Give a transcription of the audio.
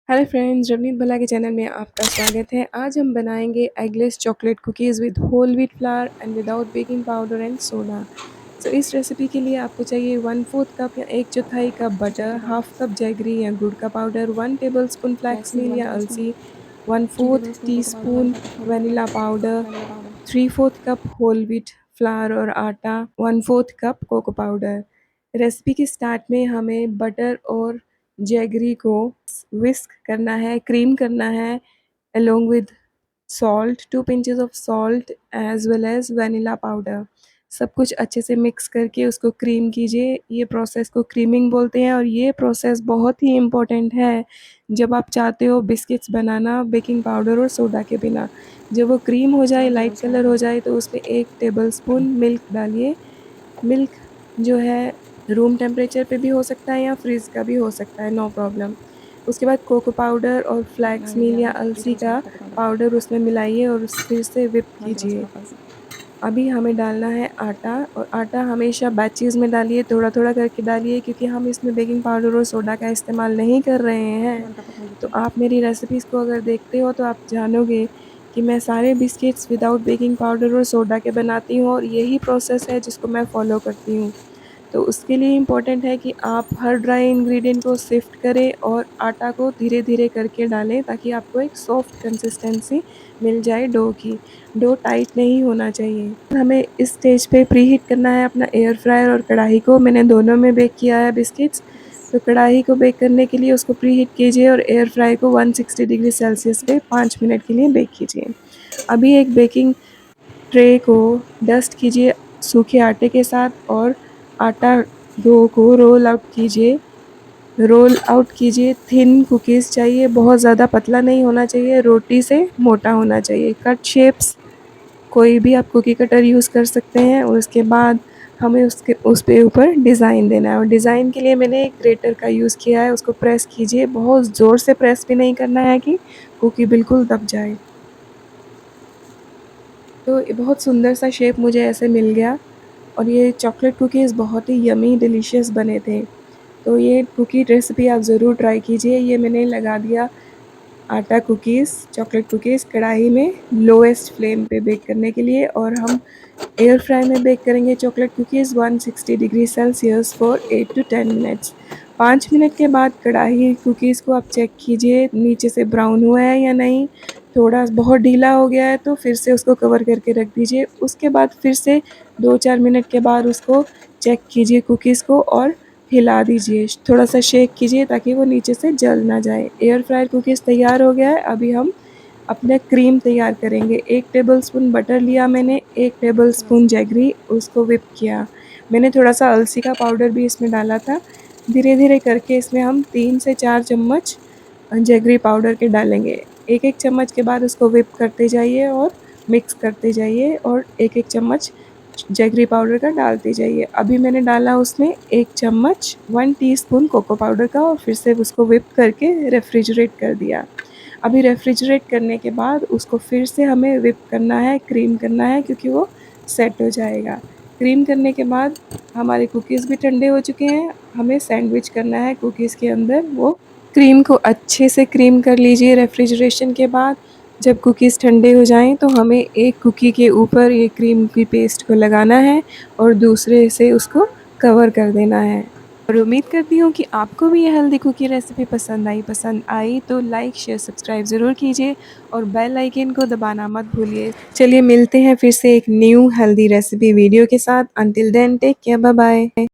Hello friends, Ravneet भला के channel में आपका स्वागत है। आज हम बनाएंगे eggless chocolate cookies with whole wheat flour and without baking powder and soda. इस रेसिपी के लिए आपको चाहिए 1/4 कप या 1/4 cup butter, half cup jaggery या गुड़ का powder, 1 tablespoon flax flaxseed meal 1 या टेबलस्पून, अलसी, 3 1/4 tablespoon cocoa powder, 1 teaspoon cup whole vanilla powder, vanilla powder, 3/4 cup whole wheat flour और आटा, 1/4 कप कोको पाउडर। रेसिपी के स्टार्ट में हमें बटर और जैगरी को विस्क करना है, क्रीम करना है along with salt, 2 pinches of salt as well as vanilla powder। सब कुछ अच्छे से मिक्स करके उसको क्रीम कीजिए। ये प्रोसेस को क्रीमिंग बोलते हैं और ये प्रोसेस बहुत ही इम्पोर्टेंट है जब आप चाहते हो बिस्किट्स बनाना बेकिंग पाउडर और सोडा के बिना। जब वो क्रीम हो जाए, 7 लाइट टेबलस्पून कलर हो ऑयल, जाए, तो उसमें 1 टेबलस्पून मिल्क डालिए। मिल्क जो है रूम टेम्परेचर पे भी हो सकता है या फ्रिज का भी हो सकता है, नो प्रॉब्लम। उसके बाद कोको पाउडर और मैंने फ्लैक्स ले मील लिया या है 3 अलसी टेबलस्पून का ऑफ कोको पाउडर, पाउडर उसमें मिलाइए और फिर से विप 1 टेबलस्पून कीजिए। ऑफ अलसी, अभी हमें डालना है आटा, और आटा हमेशा बैचेज़ में डालिए, थोड़ा-थोड़ा करके डालिए, क्योंकि हम इसमें बेकिंग पाउडर और सोडा का इस्तेमाल नहीं कर रहे हैं। 1 कप ऑफ होल व्हीट तो फ्लोर, आप मेरी रेसिपीज़ को अगर देखते हो तो आप जानोगे कि मैं सारे बिस्किट्स विदाउट बेकिंग पाउडर और सोडा के बनाती हूँ, और यही प्रोसेस है जिसको मैं फ़ॉलो करती हूँ। तो उसके लिए इम्पोर्टेंट है कि आप हर ड्राई इंग्रेडिएंट को सिफ्ट करें और आटा को धीरे-धीरे करके डालें, ताकि आपको एक सॉफ्ट कंसिस्टेंसी मिल जाए डो की। डो टाइट नहीं होना चाहिए। हमें इस स्टेज पे प्रीहीट करना है अपना एयर फ्रायर और कढ़ाई को। मैंने दोनों में बेक किया है बिस्किट्स। तो कढ़ाई को बेक करने के लिए उसको प्रीहीट कीजिए और एयर फ्राई को 160 डिग्री सेल्सियस पे 5 मिनट के लिए बेक कीजिए। अभी एक बेकिंग ट्रे को डस्ट कीजिए सूखे आटे के साथ, और आटा डो को रोल आउट कीजिए। थिन कुकीज़ चाहिए, बहुत ज़्यादा पतला नहीं होना चाहिए, रोटी से मोटा होना चाहिए। कट शेप्स कोई भी आप कुकी कटर यूज़ कर सकते हैं, और उसके बाद हमें उस पे ऊपर डिज़ाइन देना है, और डिज़ाइन के लिए मैंने एक ग्रेटर का यूज़ किया है। उसको प्रेस कीजिए, बहुत ज़ोर से प्रेस भी नहीं करना है कि कुकी बिल्कुल दब जाए। तो ये बहुत सुंदर सा शेप मुझे ऐसे मिल गया, और ये चॉकलेट कुकीज़ बहुत ही यमी डिलीशियस बने थे। तो ये कुकी रेसिपी आप ज़रूर ट्राई कीजिए। ये मैंने लगा दिया आटा कुकीज़, चॉकलेट कुकीज़ कढ़ाई में लोएस्ट फ्लेम पे बेक करने के लिए, और हम एयर फ्राई में बेक करेंगे chocolate cookies 160 degree Celsius for 8 to 10 minutes. 5 minute के बाद कढ़ाई कुकीज़ को आप चेक कीजिए नीचे से ब्राउन हुआ है या नहीं। थोड़ा बहुत ढीला हो गया है तो फिर से उसको कवर करके रख दीजिए। उसके बाद फिर से 2-4 मिनट के बाद उसको चेक कीजिए कुकीज़ को, और हिला दीजिए, थोड़ा-सा शेक कीजिए ताकि वो नीचे से जल ना जाए। एयर फ्रायर कुकीज़ तैयार हो गया है। अभी हम अपना क्रीम तैयार करेंगे। 1 टेबलस्पून बटर लिया मैंने, 1 टेबलस्पून जैगरी, उसको व्हिप किया। मैंने थोड़ा-सा अलसी का पाउडर भी इसमें डाला था। धीरे-धीरे करके इसमें हम 3 से 4 चम्मच जैगरी पाउडर के डालेंगे। 1-1 चम्मच के बाद उसको व्हिप करते जाइए और मिक्स करते जाइए, और 1-1 चम्मच जैगरी पाउडर का डालते जाइए। अभी मैंने डाला उसमें 1 चम्मच 1 टीस्पून कोको पाउडर का, और फिर से उसको व्हिप करके रेफ्रिजरेट कर दिया। अभी रेफ्रिजरेट करने के बाद उसको फिर से हमें व्हिप करना है, क्रीम करना है, क्योंकि वो सेट हो जाएगा। क्रीम करने के बाद हमारे कुकीज़ भी ठंडे हो चुके हैं। हमें सैंडविच करना है कुकीज़ के अंदर। वो क्रीम को अच्छे से क्रीम कर लीजिए रेफ्रिजरेशन के बाद। जब कुकीज़ ठंडे हो जाएँ तो हमें एक कुकी के ऊपर ये क्रीम की पेस्ट को लगाना है, और दूसरे से उसको कवर कर देना है। और उम्मीद करती हूँ कि आपको भी ये हेल्दी कुकी रेसिपी पसंद आई तो लाइक, शेयर, सब्सक्राइब ज़रूर कीजिए, और बेल आइकन को दबाना मत भूलिए। चलिए मिलते हैं फिर से एक न्यू हेल्दी रेसिपी वीडियो के साथ। Until then take care, bye bye.